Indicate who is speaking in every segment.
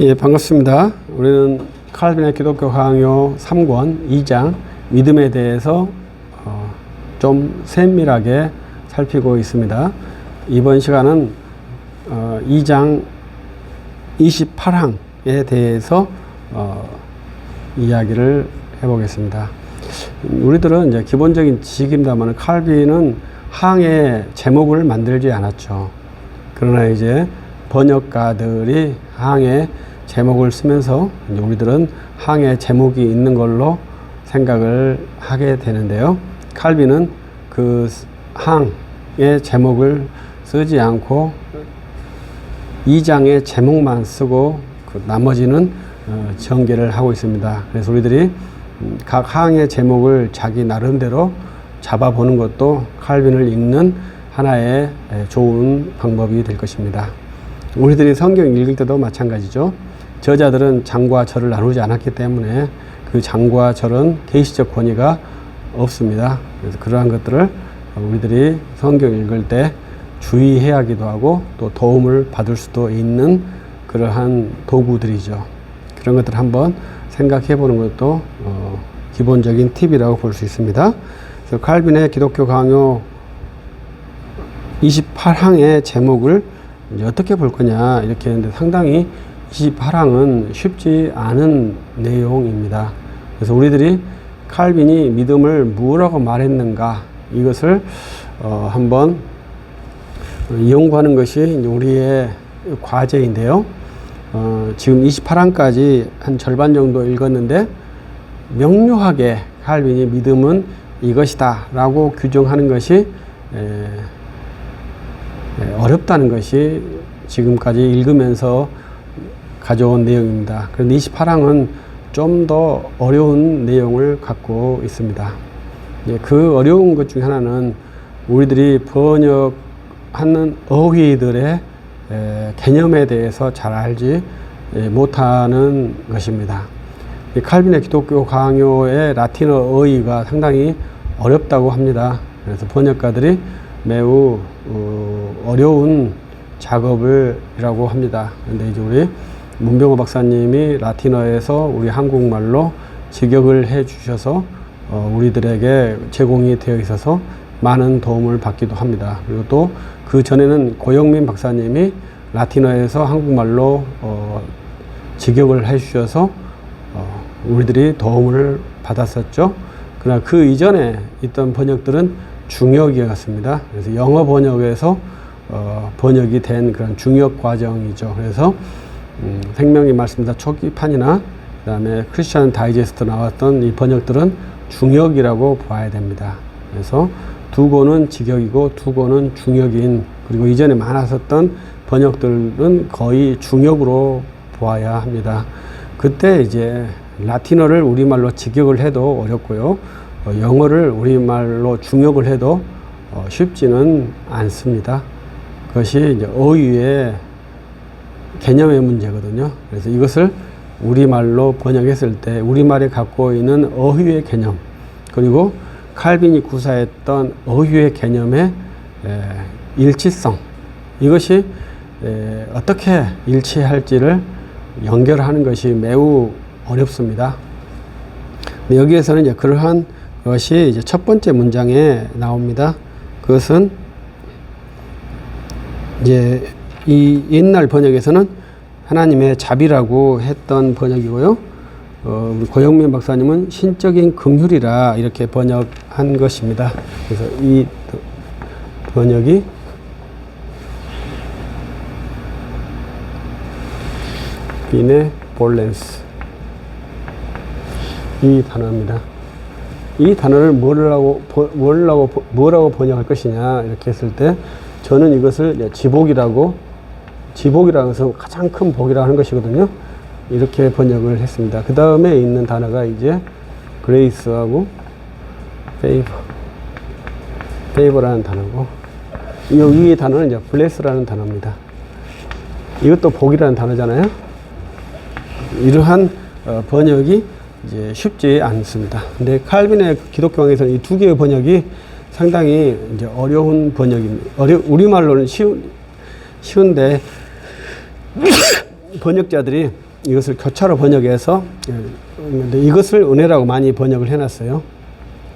Speaker 1: 예, 반갑습니다. 우리는 칼빈의 기독교 강요 3권 2장 믿음에 대해서 좀 세밀하게 살피고 있습니다. 이번 시간은 2장 28항에 대해서 이야기를 해보겠습니다. 우리들은 이제 기본적인 지식입니다만 칼빈은 항의 제목을 만들지 않았죠. 그러나 이제 번역가들이 항의 제목을 쓰면서 이제 우리들은 항의 제목이 있는 걸로 생각을 하게 되는데요. 칼빈은 그 항의 제목을 쓰지 않고 2장의 제목만 쓰고 그 나머지는 전개를 하고 있습니다. 그래서 우리들이 각 항의 제목을 자기 나름대로 잡아보는 것도 칼빈을 읽는 하나의 좋은 방법이 될 것입니다. 우리들이 성경 읽을 때도 마찬가지죠. 저자들은 장과 절을 나누지 않았기 때문에 그 장과 절은 계시적 권위가 없습니다. 그래서 그러한 것들을 우리들이 성경 읽을 때 주의해야 하기도 하고 또 도움을 받을 수도 있는 그러한 도구들이죠. 그런 것들을 한번 생각해 보는 것도 기본적인 팁이라고 볼 수 있습니다. 그래서 칼빈의 기독교 강요 28항의 제목을 이제 어떻게 볼 거냐 이렇게 했는데 상당히 28항은 쉽지 않은 내용입니다. 그래서 우리들이 칼빈이 믿음을 뭐라고 말했는가 이것을 한번 연구하는 것이 우리의 과제인데요. 지금 28항까지 한 절반 정도 읽었는데 명료하게 칼빈이 믿음은 이것이다 라고 규정하는 것이 어렵다는 것이 지금까지 읽으면서 가져온 내용입니다. 그런데 28항은 좀 더 어려운 내용을 갖고 있습니다. 그 어려운 것 중에 하나는 우리들이 번역하는 어휘들의 개념에 대해서 잘 알지 못하는 것입니다. 칼빈의 기독교 강요의 라틴어 어휘가 상당히 어렵다고 합니다. 그래서 번역가들이 매우 어려운 작업이라고 합니다. 그런데 이제 우리 문병호 박사님이 라틴어에서 우리 한국말로 직역을 해 주셔서 우리들에게 제공이 되어 있어서 많은 도움을 받기도 합니다. 그리고 또 그 전에는 고영민 박사님이 라틴어에서 한국말로 직역을 해 주셔서 우리들이 도움을 받았었죠. 그러나 그 이전에 있던 번역들은 중역이었습니다. 그래서 영어 번역에서 번역이 된 그런 중역 과정이죠. 그래서 생명의 말씀사 초기판이나 그 다음에 크리스천 다이제스트 나왔던 이 번역들은 중역이라고 봐야 됩니다. 그래서 두 권은 직역이고 두 권은 중역인, 그리고 이전에 많았었던 번역들은 거의 중역으로 보아야 합니다. 그때 이제 라틴어를 우리말로 직역을 해도 어렵고요. 영어를 우리말로 중역을 해도 쉽지는 않습니다. 그것이 이제 어휘의 개념의 문제거든요. 그래서 이것을 우리말로 번역했을 때 우리말이 갖고 있는 어휘의 개념, 그리고 칼빈이 구사했던 어휘의 개념의 일치성, 이것이 어떻게 일치할지를 연결하는 것이 매우 어렵습니다. 여기에서는 이제 그러한 것이 이제 첫 번째 문장에 나옵니다. 그것은 이제 이 옛날 번역에서는 하나님의 자비라고 했던 번역이고요. 고영민 박사님은 신적인 긍휼이라 이렇게 번역한 것입니다. 그래서 이 번역이 비네볼렌스 이 단어입니다. 이 단어를 뭐라고 번역할 것이냐 이렇게 했을 때 저는 이것을 지복이라는 것은 가장 큰 복이라고 하는 것이거든요. 이렇게 번역을 했습니다. 그 다음에 있는 단어가 이제 그레이스하고 페이버라는 단어고, 여기 단어는 이제 블레스라는 단어입니다. 이것도 복이라는 단어잖아요. 이러한 번역이 이제 쉽지 않습니다. 근데 칼빈의 기독교강에서는 이 두 개의 번역이 상당히 이제 어려운 번역입니다. 우리말로는 쉬운데 번역자들이 이것을 교차로 번역해서 근데 이것을 은혜라고 많이 번역을 해놨어요.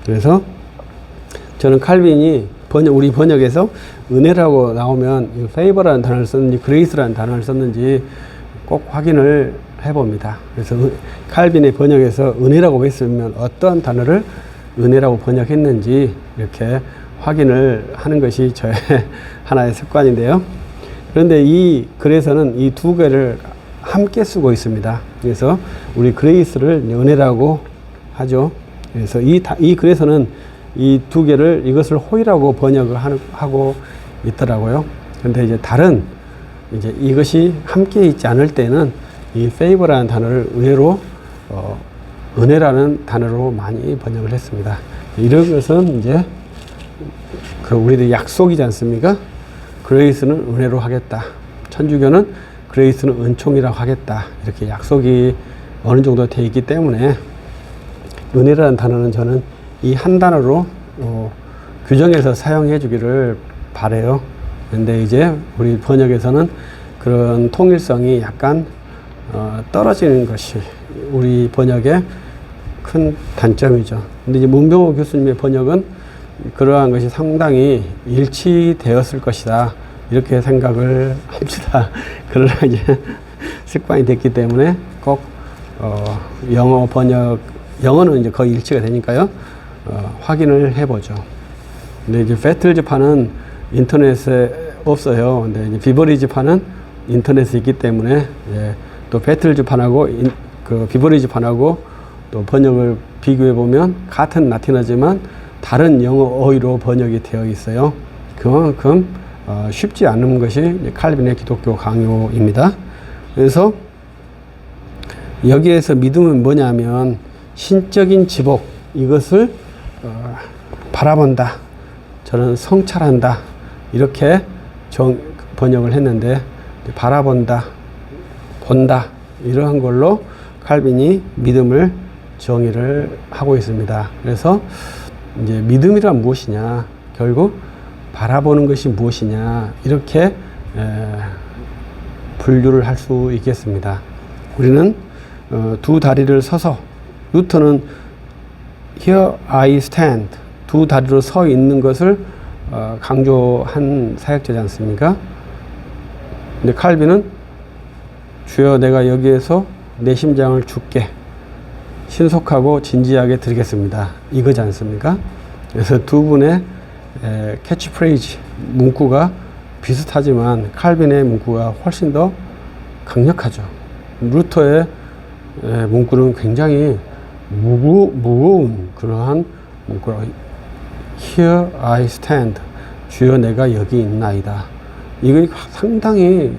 Speaker 1: 그래서 저는 칼빈이 우리 번역에서 은혜라고 나오면 favor라는 단어를 썼는지 grace라는 단어를 썼는지 꼭 확인을 해봅니다. 그래서 칼빈의 번역에서 은혜라고 했으면 어떤 단어를 은혜라고 번역했는지 이렇게 확인을 하는 것이 저의 하나의 습관인데요. 그런데 이 글에서는 이 두 개를 함께 쓰고 있습니다. 그래서 우리 그레이스를 은혜라고 하죠. 그래서 이 글에서는 이 두 개를 이것을 호의라고 번역을 하고 있더라고요. 그런데 이제 이제 이것이 함께 있지 않을 때는 이 favor라는 단어를 의외로 은혜라는 단어로 많이 번역을 했습니다. 이런 것은 이제 우리들 약속이지 않습니까? 그레이스는 은혜로 하겠다. 천주교는 그레이스는 은총이라고 하겠다. 이렇게 약속이 어느 정도 되어 있기 때문에 은혜라는 단어는 저는 이 한 단어로 규정해서 사용해 주기를 바래요. 근데 이제 우리 번역에서는 그런 통일성이 약간 떨어지는 것이 우리 번역의 큰 단점이죠. 근데 이제 문병호 교수님의 번역은 그러한 것이 상당히 일치되었을 것이다. 이렇게 생각을 합니다. 그러나 이제 습관이 됐기 때문에 꼭 영어는 이제 거의 일치가 되니까요. 확인을 해보죠. 근데 이제 배틀즈판은 인터넷에 없어요. 근데 이제 비버리즈판은 인터넷에 있기 때문에 또 배틀즈판하고 비버리즈판하고 또 번역을 비교해 보면 같은 라틴어지만 다른 영어 어휘로 번역이 되어 있어요. 그만큼 쉽지 않은 것이 칼빈의 기독교 강요입니다. 그래서 여기에서 믿음은 뭐냐면 신적인 지복, 이것을 바라본다. 저는 성찰한다. 이렇게 번역을 했는데 바라본다, 본다 이러한 걸로 칼빈이 믿음을 정의를 하고 있습니다. 그래서 이제 믿음이란 무엇이냐, 결국 바라보는 것이 무엇이냐 이렇게 분류를 할 수 있겠습니다. 우리는 두 다리를 서서 루터는 Here I stand 두 다리로 서 있는 것을 강조한 사역자지 않습니까? 근데 칼빈은 주여 내가 여기에서 내 심장을 주께 신속하고 진지하게 드리겠습니다. 이거지 않습니까? 그래서 두 분의 캐치프레이즈 문구가 비슷하지만 칼빈의 문구가 훨씬 더 강력하죠. 루터의 문구는 굉장히 무거운 그러한 문구라고 Here I stand 주여 내가 여기 있나이다. 이거 상당히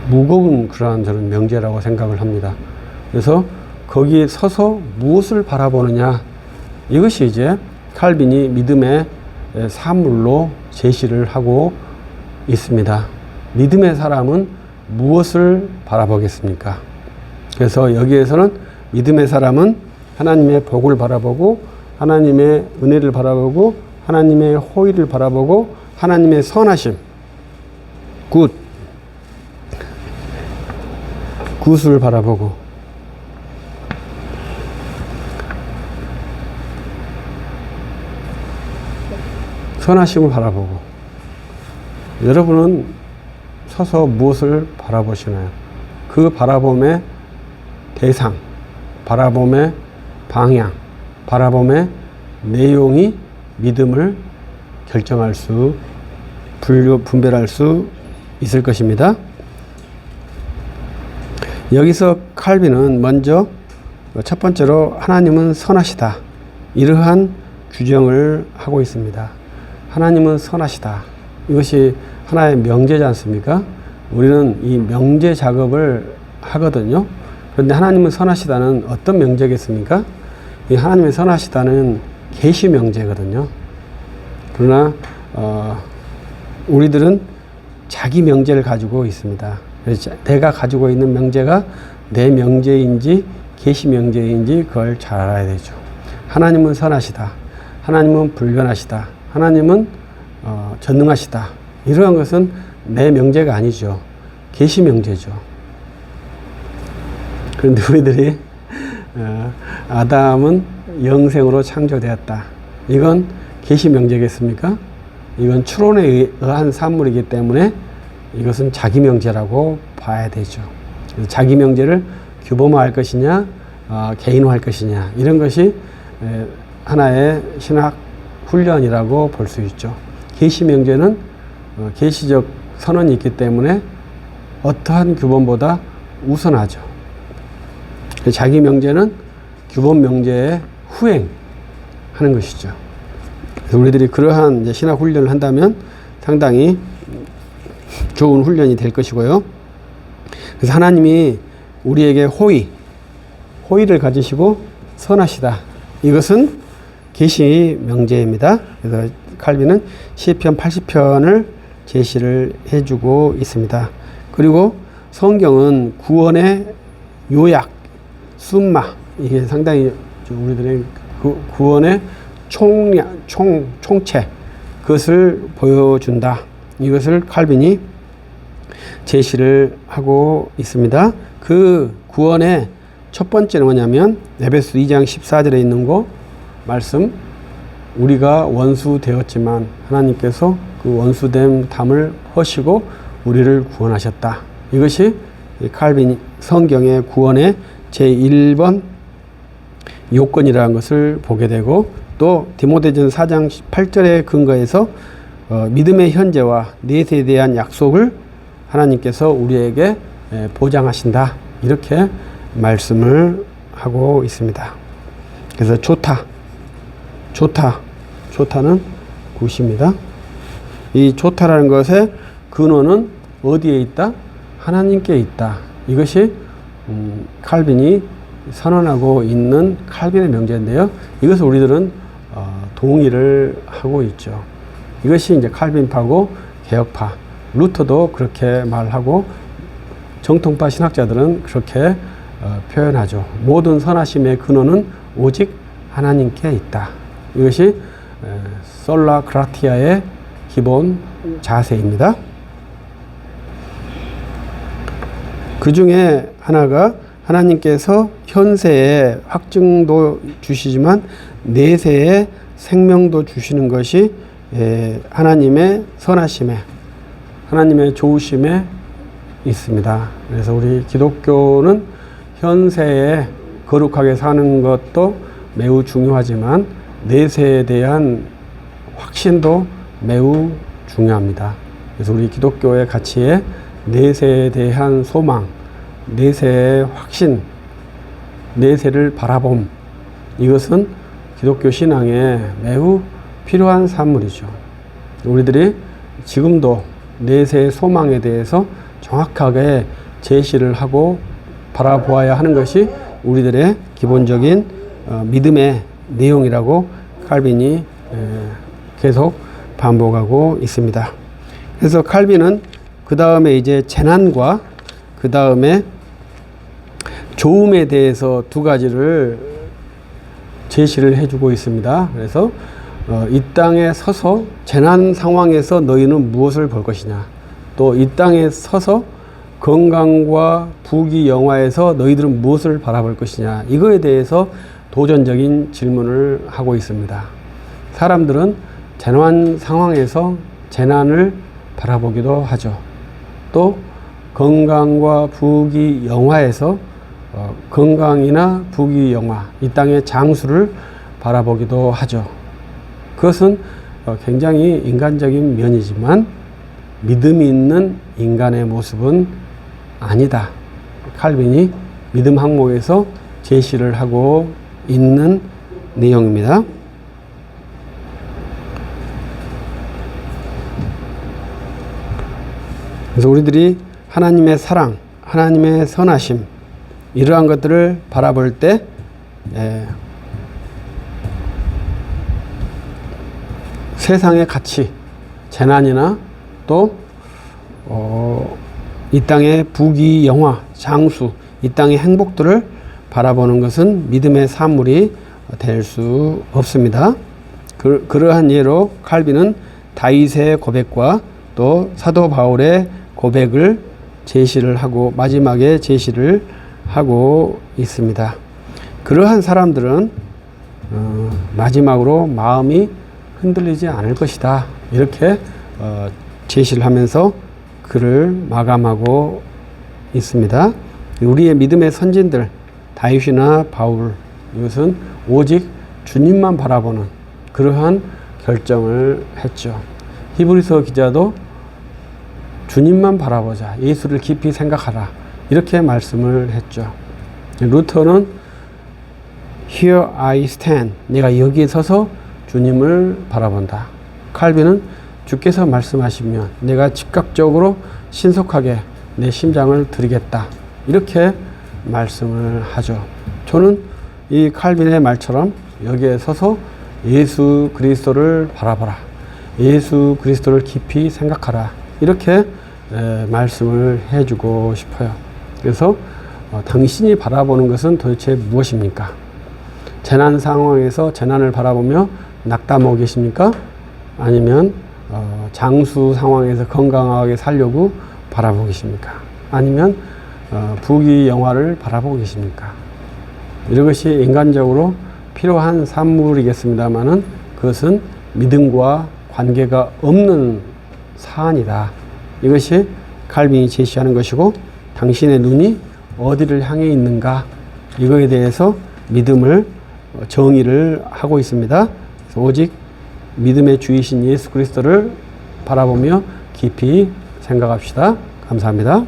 Speaker 1: 무거운 그러한 저는 명제라고 생각을 합니다. 그래서 거기에 서서 무엇을 바라보느냐 이것이 이제 칼빈이 믿음의 사물로 제시를 하고 있습니다. 믿음의 사람은 무엇을 바라보겠습니까? 그래서 여기에서는 믿음의 사람은 하나님의 복을 바라보고 하나님의 은혜를 바라보고 하나님의 호의를 바라보고 하나님의 선하심 굿을 바라보고 선하심을 바라보고 여러분은 서서 무엇을 바라보시나요? 그 바라봄의 대상, 바라봄의 방향, 바라봄의 내용이 믿음을 결정할 수, 분별할 수 있을 것입니다. 여기서 칼빈은 먼저 첫 번째로 하나님은 선하시다. 이러한 규정을 하고 있습니다. 하나님은 선하시다. 이것이 하나의 명제지 않습니까? 우리는 이 명제 작업을 하거든요. 그런데 하나님은 선하시다는 어떤 명제겠습니까? 이 하나님의 선하시다는 계시 명제거든요. 그러나 우리들은 자기 명제를 가지고 있습니다. 그래서 내가 가지고 있는 명제가 내 명제인지 계시 명제인지 그걸 잘 알아야 되죠. 하나님은 선하시다. 하나님은 불변하시다. 하나님은 전능하시다. 이러한 것은 내 명제가 아니죠. 계시 명제죠. 그런데 우리들이 아담은 영생으로 창조되었다. 이건 계시 명제겠습니까? 이건 추론에 의한 산물이기 때문에 이것은 자기 명제라고 봐야 되죠. 그래서 자기 명제를 규범화할 것이냐, 개인화할 것이냐, 이런 것이 하나의 신학 훈련이라고 볼 수 있죠. 계시 명제는 계시적 선언이 있기 때문에 어떠한 규범보다 우선하죠. 자기 명제는 규범 명제에 후행하는 것이죠. 그래서 우리들이 그러한 이제 신학 훈련을 한다면 상당히 좋은 훈련이 될 것이고요. 그래서 하나님이 우리에게 호의를 가지시고 선하시다. 이것은 계시 명제입니다. 그래서 칼빈은 시편 80편을 제시를 해주고 있습니다. 그리고 성경은 구원의 요약, 숨마, 이게 상당히 우리들의 구원의 총체, 그것을 보여준다. 이것을 칼빈이 제시를 하고 있습니다. 그 구원의 첫 번째는 뭐냐면 에베소 2장 14절에 있는 거 말씀, 우리가 원수 되었지만 하나님께서 그 원수됨 담을 허시고 우리를 구원하셨다. 이것이 칼빈 성경의 구원의 제1번 요건이라는 것을 보게 되고, 또 디모데전서 4장 8절에 근거해서 믿음의 현재와 내세에 대한 약속을 하나님께서 우리에게 보장하신다. 이렇게 말씀을 하고 있습니다. 그래서 좋다는 굿입니다. 이 좋다라는 것의 근원은 어디에 있다? 하나님께 있다. 이것이 칼빈이 선언하고 있는 칼빈의 명제인데요. 이것을 우리들은 동의를 하고 있죠. 이것이 이제 칼빈파고 개혁파, 루터도 그렇게 말하고 정통파 신학자들은 그렇게 표현하죠. 모든 선하심의 근원은 오직 하나님께 있다. 이것이 솔라 그라티아의 기본 자세입니다. 그 중에 하나가 하나님께서 현세에 확증도 주시지만 내세에 생명도 주시는 것이 하나님의 선하심에, 하나님의 좋으심에 있습니다. 그래서 우리 기독교는 현세에 거룩하게 사는 것도 매우 중요하지만 내세에 대한 확신도 매우 중요합니다. 그래서 우리 기독교의 가치에 내세에 대한 소망, 내세의 확신, 내세를 바라봄, 이것은 기독교 신앙에 매우 필요한 산물이죠. 우리들이 지금도 내세의 소망에 대해서 정확하게 제시를 하고 바라보아야 하는 것이 우리들의 기본적인 믿음의 내용이라고 칼빈이 계속 반복하고 있습니다. 그래서 칼빈은 그 다음에 이제 재난과 그 다음에 좋음에 대해서 두 가지를 제시를 해주고 있습니다. 그래서 이 땅에 서서 재난 상황에서 너희는 무엇을 볼 것이냐, 또 이 땅에 서서 건강과 부귀영화에서 너희들은 무엇을 바라볼 것이냐, 이거에 대해서 도전적인 질문을 하고 있습니다. 사람들은 재난 상황에서 재난을 바라보기도 하죠. 또 건강과 부귀영화에서 건강이나 부귀영화, 이 땅의 장수를 바라보기도 하죠. 그것은 굉장히 인간적인 면이지만 믿음이 있는 인간의 모습은 아니다. 칼빈이 믿음 항목에서 제시를 하고 있는 내용입니다. 그래서 우리들이 하나님의 사랑, 하나님의 선하심, 이러한 것들을 바라볼 때 세상의 가치, 재난이나 또 이 땅의 부귀영화, 장수, 이 땅의 행복들을 바라보는 것은 믿음의 산물이 될 수 없습니다. 그러한 예로 칼빈은 다윗의 고백과 또 사도 바울의 고백을 제시를 하고 마지막에 제시를 하고 있습니다. 그러한 사람들은 마지막으로 마음이 흔들리지 않을 것이다. 이렇게 제시를 하면서 글을 마감하고 있습니다. 우리의 믿음의 선진들 다윗이나 바울, 이것은 오직 주님만 바라보는 그러한 결정을 했죠. 히브리서 기자도 주님만 바라보자, 예수를 깊이 생각하라, 이렇게 말씀을 했죠. 루터는 Here I stand, 내가 여기에 서서 주님을 바라본다. 칼빈은 주께서 말씀하시면 내가 즉각적으로 신속하게 내 심장을 드리겠다, 이렇게 말씀을 하죠. 저는 이 칼빈의 말처럼 여기에 서서 예수 그리스도를 바라보라, 예수 그리스도를 깊이 생각하라, 이렇게 말씀을 해주고 싶어요. 그래서 당신이 바라보는 것은 도대체 무엇입니까? 재난 상황에서 재난을 바라보며 낙담하고 계십니까? 아니면 장수 상황에서 건강하게 살려고 바라보고 계십니까? 아니면 부귀 영화를 바라보고 계십니까? 이런 것이 인간적으로 필요한 산물이겠습니다만은 그것은 믿음과 관계가 없는 사안이다. 이것이 칼빈이 제시하는 것이고, 당신의 눈이 어디를 향해 있는가, 이거에 대해서 믿음을 정의를 하고 있습니다. 그래서 오직 믿음의 주이신 예수 그리스도를 바라보며 깊이 생각합시다. 감사합니다.